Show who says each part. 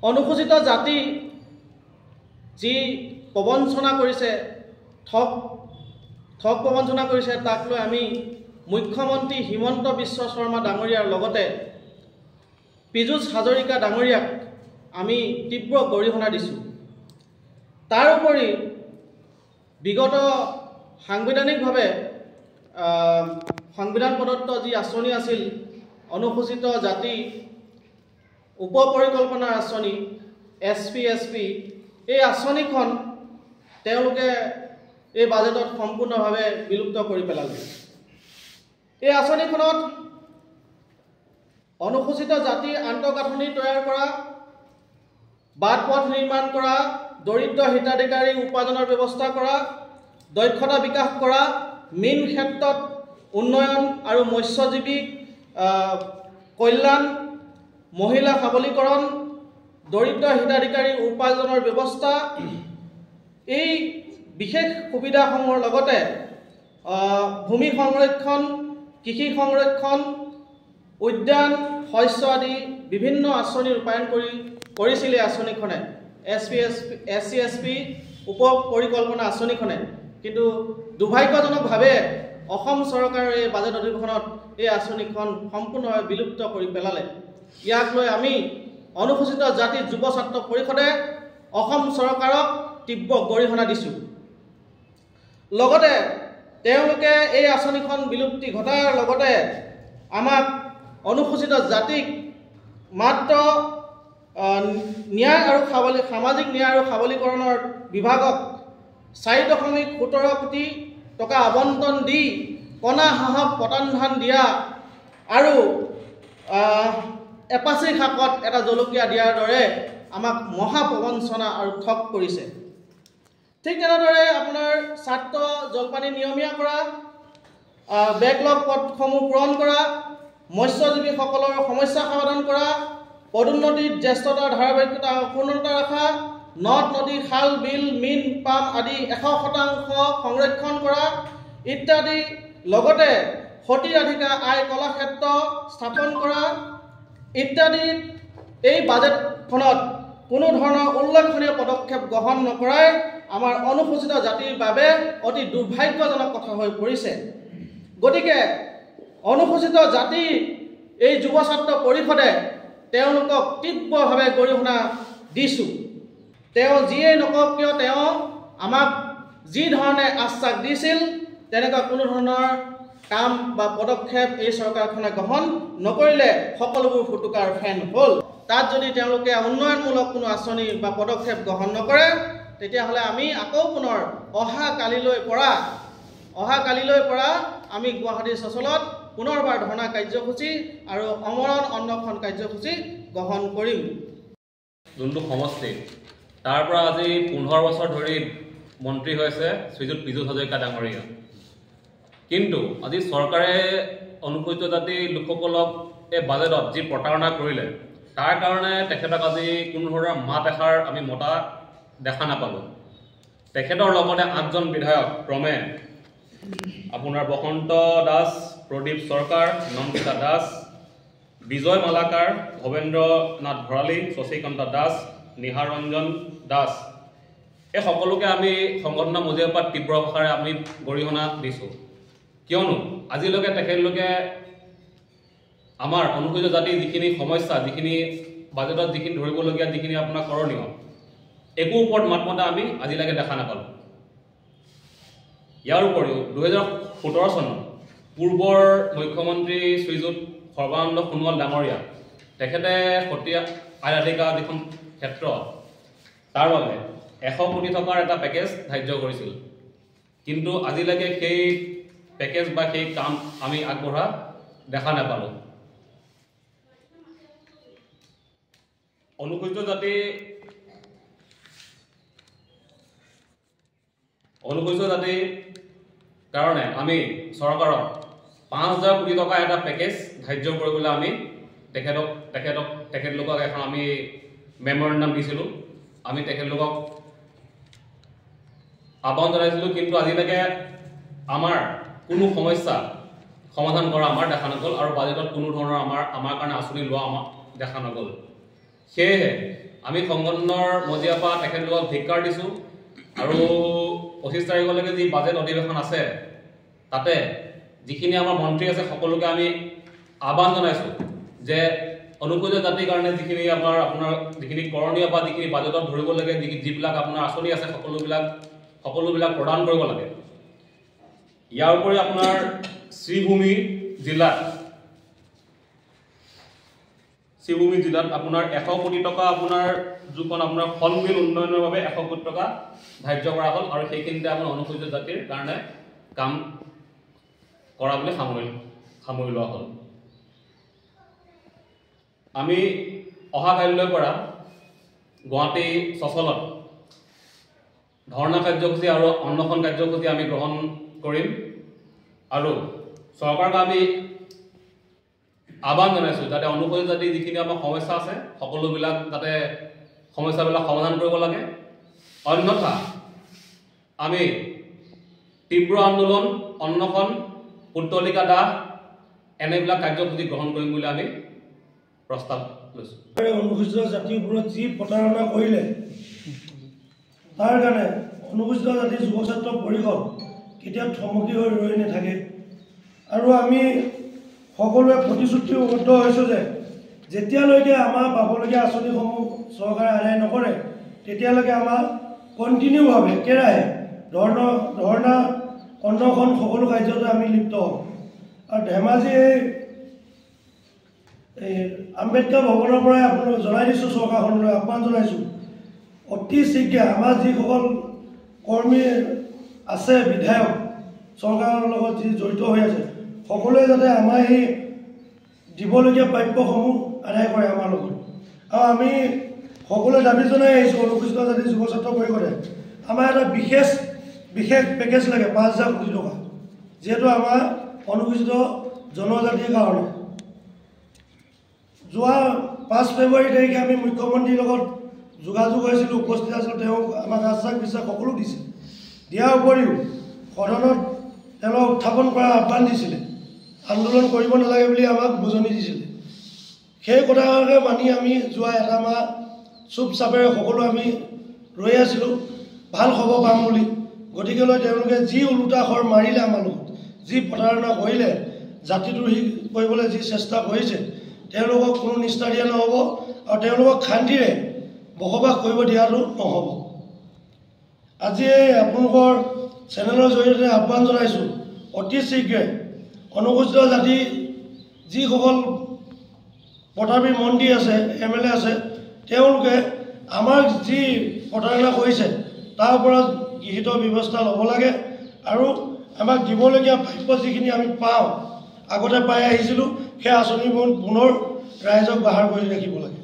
Speaker 1: অনুসূচিত জাতি যি প্ৰবঞ্চনা কৰিছে, ঠগ প্ৰবঞ্চনা কৰিছে, তাক লৈ আমি মুখ্যমন্ত্ৰী হিমন্ত বিশ্ব শৰ্মা ডাঙৰীয়াৰ লগতে পীযুষ হাজৰিকা ডাঙৰীয়াক আমি তীব্ৰ গৰিহণা দিছোঁ। তাৰোপৰি বিগত সাংবিধানিকভাৱে সংবিধান প্ৰদত্ত যি আঁচনি আছিল অনুসূচিত জাতি উপ পৰিকল্পনা আঁচনি SP, এই আঁচনিখন তেওঁলোকে এই বাজেটত সম্পূৰ্ণভাৱে বিলুপ্ত কৰি পেলালে। এই আঁচনিখনত অনুসূচিত জাতিৰ আন্তঃগাঁথনি তৈয়াৰ কৰা, বাট পথ নিৰ্মাণ কৰা, দৰিদ্ৰ হিতাধিকাৰী উপাৰ্জনৰ ব্যৱস্থা কৰা, দক্ষতা বিকাশ কৰা, মীন ক্ষেত্ৰত উন্নয়ন আৰু মৎস্যজীৱী কল্যাণ, মহিলা সবলীকৰণ, দৰিদ্ৰ হিতাধিকাৰী উপাৰ্জনৰ ব্যৱস্থা, এই বিশেষ সুবিধাসমূহৰ লগতে ভূমি সংৰক্ষণ, কৃষি সংৰক্ষণ, উদ্যান, শস্য আদি বিভিন্ন আঁচনি ৰূপায়ণ কৰিছিল এই আঁচনিখনে, SC/SP উপ পৰিকল্পনা আঁচনিখনে। কিন্তু দুৰ্ভাগ্যজনকভাৱে অসম চৰকাৰৰ এই বাজেট অধিৱেশনত এই আঁচনিখন সম্পূৰ্ণভাৱে বিলুপ্ত কৰি পেলালে। ইয়াক লৈ আমি অনুসূচিত জাতি যুৱ ছাত্ৰ পৰিষদে অসম চৰকাৰক তীব্ৰ গৰিহণা দিছোঁ। লগতে তেওঁলোকে এই আঁচনিখন বিলুপ্তি ঘটাৰ লগতে আমাক অনুসূচিত জাতিক মাত্ৰ ন্যায় আৰু সামাজিক ন্যায় আৰু সবলীকৰণৰ বিভাগক 4.17 কোটি টকা আবণ্টন দি কণা হাঁহক পতান ধান দিয়া আৰু এপাচি শাকত এটা জলকীয়া দিয়াৰ দৰে আমাক মহা প্ৰবঞ্চনা আৰু ঠগ কৰিছে। ঠিক তেনেদৰে আপোনাৰ ছাত্ৰ জলপানী নিয়মীয়া কৰা, বেকলগ পদসমূহ পূৰণ কৰা, মৎস্যজীৱীসকলৰ সমস্যা সমাধান কৰা, পদোন্নতিত জ্যেষ্ঠতাৰ ধাৰাবাহিকতা অক্ষুণ্ণতা ৰখা, নদ নদী খাল বিল মীন পাম আদি 100% সংৰক্ষণ কৰা ইত্যাদি, লগতে সতীৰাধিকা আই কলাক্ষেত্ৰ স্থাপন কৰা ইত্যাদি এই বাজেটখনত কোনো ধৰণৰ উল্লেখনীয় পদক্ষেপ গ্ৰহণ নকৰাই আমাৰ অনুসূচিত জাতিৰ বাবে অতি দুৰ্ভাগ্যজনক কথা হৈ পৰিছে। গতিকে অনুসূচিত জাতিৰ এই যুৱ ছাত্ৰ পৰিষদে তেওঁলোকক তীব্ৰভাৱে গৰিহণা দিছোঁ। তেওঁ যিয়েই নকওক কিয় তেওঁ আমাক যি ধৰণে আশ্বাস দিছিল তেনেকুৱা কোনো ধৰণৰ কাম বা পদক্ষেপ এই চৰকাৰখনে গ্ৰহণ নকৰিলে সকলোবোৰ ফুটুকাৰ ফেন হ'ল। তাত যদি তেওঁলোকে উন্নয়নমূলক কোনো আঁচনি বা পদক্ষেপ গ্ৰহণ নকৰে তেতিয়াহ'লে আমি আকৌ পুনৰ অহা কালিলৈ পৰা আমি গুৱাহাটী চচলত পুনৰবাৰ ধৰ্ণা কাৰ্যসূচী আৰু অমৰণ অন্নক্ষণ কাৰ্যসূচী গ্ৰহণ কৰিম।
Speaker 2: যোনটো সমষ্টি তাৰ পৰা আজি 15 বছৰ ধৰি মন্ত্ৰী হৈছে শ্ৰীযুত পীযুষ হাজৰিকা ডাঙৰীয়া, কিন্তু আজি চৰকাৰে অনুসূচিত জাতি লোকসকলক এই বাজেটত যি প্ৰতাৰণা কৰিলে তাৰ কাৰণে তেখেতক আজি কোনো ধৰণৰ মাত এষাৰ আমি মতা দেখা নাপালোঁ। তেখেতৰ লগতে 8জন বিধায়ক ক্ৰমে আপোনাৰ বসন্ত দাস, প্ৰদীপ চৰকাৰ, নন্দিতা দাস, বিজয় মালাকাৰ, ভৱেন্দ্ৰ নাথ ভৰালী, শশীকান্ত দাস, নিহাৰ ৰঞ্জন দাস, এই সকলোকে আমি সংগঠনৰ মজিয়াৰ পৰা তীব্ৰ ভাষাৰে আমি গৰিহণা দিছোঁ। কিয়নো আজিলৈকে তেখেতলোকে আমাৰ অনুসূচিত জাতিৰ যিখিনি সমস্যা, যিখিনি বাজেটত যিখিনি ধৰিবলগীয়া যিখিনি আপোনাৰ কৰণীয়, একো ওপৰত মাত মতা আমি আজিলৈকে দেখা নাপালোঁ। ইয়াৰ উপৰিও 2017 চনত পূৰ্বৰ মুখ্যমন্ত্ৰী শ্ৰীযুত সৰ্বানন্দ সোণোৱাল ডাঙৰীয়া তেখেতে সতীয়া আইৰাধিকা যিখন ক্ষেত্ৰ তাৰ বাবে 100 কোটি টকাৰ এটা পেকেজ ধাৰ্য কৰিছিল, কিন্তু আজিলৈকে সেই পেকেজ বা সেই কাম আমি আগবঢ়া দেখা নাপালোঁ। অনুসূচিত জাতিৰ কাৰণে আমি চৰকাৰক 5000 কোটি টকা এটা পেকেজ ধাৰ্য কৰিবলৈ আমি তেখেতলোকক এখন আমি মেমৰেণ্ডাম দিছিলোঁ, আমি তেখেতলোকক আহ্বান জনাইছিলোঁ, কিন্তু আজিলৈকে আমাৰ কোনো সমস্যা সমাধান কৰা আমাৰ দেখা নগ'ল আৰু বাজেটত কোনো ধৰণৰ আমাৰ কাৰণে আঁচনি লোৱা আমাৰ দেখা নগ'ল। সেয়েহে আমি সংগঠনৰ মজিয়াৰ পৰা তেখেতলোকক ধিক্কাৰ দিছোঁ আৰু 25 তাৰিখলৈকে যি বাজেট অধিৱেশন আছে তাতে যিখিনি আমাৰ মন্ত্ৰী আছে সকলোকে আমি আহ্বান জনাইছোঁ যে অনুসূচিত জাতিৰ কাৰণে যিখিনি আপোনাৰ যিখিনি কৰণীয় বা যিখিনি বাজেটত ধৰিব লাগে যিবিলাক আপোনাৰ আঁচনি আছে সকলোবিলাক প্ৰদান কৰিব লাগে। ইয়াৰ উপৰি আপোনাৰ শ্ৰীভূমি জিলাত আপোনাৰ 100 কোটি টকা আপোনাৰ যিখন আপোনাৰ ফলমিল উন্নয়নৰ বাবে 100 কোটি টকা ধাৰ্য কৰা হ'ল আৰু সেইখিনিতে আপোনাৰ অনুসূচিত জাতিৰ কাৰণে কাম কৰা বুলি সামৰি লোৱা হ'ল। আমি অহা কাইলৈৰ পৰা গুৱাহাটী চচলত ধৰ্ণা কাৰ্যসূচী আৰু অন্বেষণ কাৰ্যসূচী আমি গ্ৰহণ কৰিম আৰু চৰকাৰক আমি আহ্বান জনাইছোঁ যাতে অনুসূচিত জাতিৰ যিখিনি আমাৰ সমস্যা আছে সকলোবিলাক যাতে সমস্যাবিলাক সমাধান কৰিব লাগে, অন্যথা আমি তীব্ৰ আন্দোলন, অন্বেষণ, পুতলিকা দাহ এনেবিলাক কাৰ্যসূচী গ্ৰহণ কৰিম বুলি আমি প্ৰস্তাৱ লৈছোঁ।
Speaker 3: অনুসূচিত জাতিৰ ওপৰত যি প্ৰতাৰণা কৰিলে তাৰ কাৰণে অনুসূচিত জাতিৰ যুৱ ছাত্ৰ পৰিষদ কেতিয়াও থমকি হৈ ৰৈ নাথাকে আৰু আমি সকলোৱে প্ৰতিশ্ৰুতিবদ্ধ হৈছোঁ যে যেতিয়ালৈকে আমাৰ পাবলগীয়া আঁচনিসমূহ চৰকাৰে আদায় নকৰে তেতিয়ালৈকে আমাৰ কণ্টিনিউভাৱে একেৰাহে ধৰ্ণা অন্বেষণ সকলো কাৰ্যতে আমি লিপ্ত হ'ম। আৰু ধেমাজি আম্বেদকাৰ ভৱনৰ পৰাই আপোনালোক জনাই দিছোঁ, চৰকাৰখনলৈ আহ্বান জনাইছোঁ, অতি শীঘ্ৰে আমাৰ যিসকল কৰ্মী আছে, বিধায়ক চৰকাৰৰ লগত যি জড়িত হৈ আছে সকলোৱে যাতে আমাৰ এই দিবলগীয়া প্ৰাপ্যসমূহ আদায় কৰে আমাৰ লগত। আৰু আমি সকলোৱে দাবী জনাই আহিছোঁ অনুসূচিত জাতিৰ যুৱ ছাত্ৰ পৰিষদে আমাৰ এটা বিশেষ পেকেজ লাগে 5,000 কোটি টকা, যিহেতু আমাৰ অনুসূচিত জনজাতিৰ কাৰণে। যোৱা 5 ফেব্ৰুৱাৰী তাৰিখে আমি মুখ্যমন্ত্ৰীৰ লগত যোগাযোগ হৈছিলোঁ, উপস্থিত আছিলোঁ, তেওঁ আমাক আশ্বাস বিশ্বাস সকলো দিছিল। দিয়াৰ উপৰিও সদনত তেওঁ উত্থাপন কৰাৰ আহ্বান দিছিলে, আন্দোলন কৰিব নালাগে বুলি আমাক বুজনি দিছিলে। সেই কথাকে মানি আমি যোৱা এটা মাহ চুপচাপেৰে সকলো আমি ৰৈ আছিলোঁ ভাল খবৰ পাম বুলি। গতিকেলৈ তেওঁলোকে যি ওলোটা খৰ মাৰিলে আমাৰ লগত, যি প্ৰতাৰণা কৰিলে, জাতিদ্ৰোহী কৰিবলৈ যি চেষ্টা কৰিছে, তেওঁলোকক কোনো নিষ্ঠা দিয়া নহ'ব আৰু তেওঁলোকক শান্তিৰে বসবাস কৰিব দিয়াটো নহ'ব। আজি আপোনালোকৰ চেনেলৰ জৰিয়তে আহ্বান জনাইছোঁ অতি শীঘ্ৰে অনুসূচিত জাতি যিসকল পটাবী মন্ত্ৰী আছে, MLA আছে, তেওঁলোকে আমাৰ যি প্ৰতাৰণা কৰিছে তাৰ ওপৰত গৃহীত ব্যৱস্থা ল'ব লাগে আৰু আমাক দিবলগীয়া প্ৰাপ্য যিখিনি আমি পাওঁ, আগতে পাই আহিছিলোঁ, সেই আঁচনিবোৰ পুনৰ ৰাইজক বাহাৰ কৰি ৰাখিব লাগে।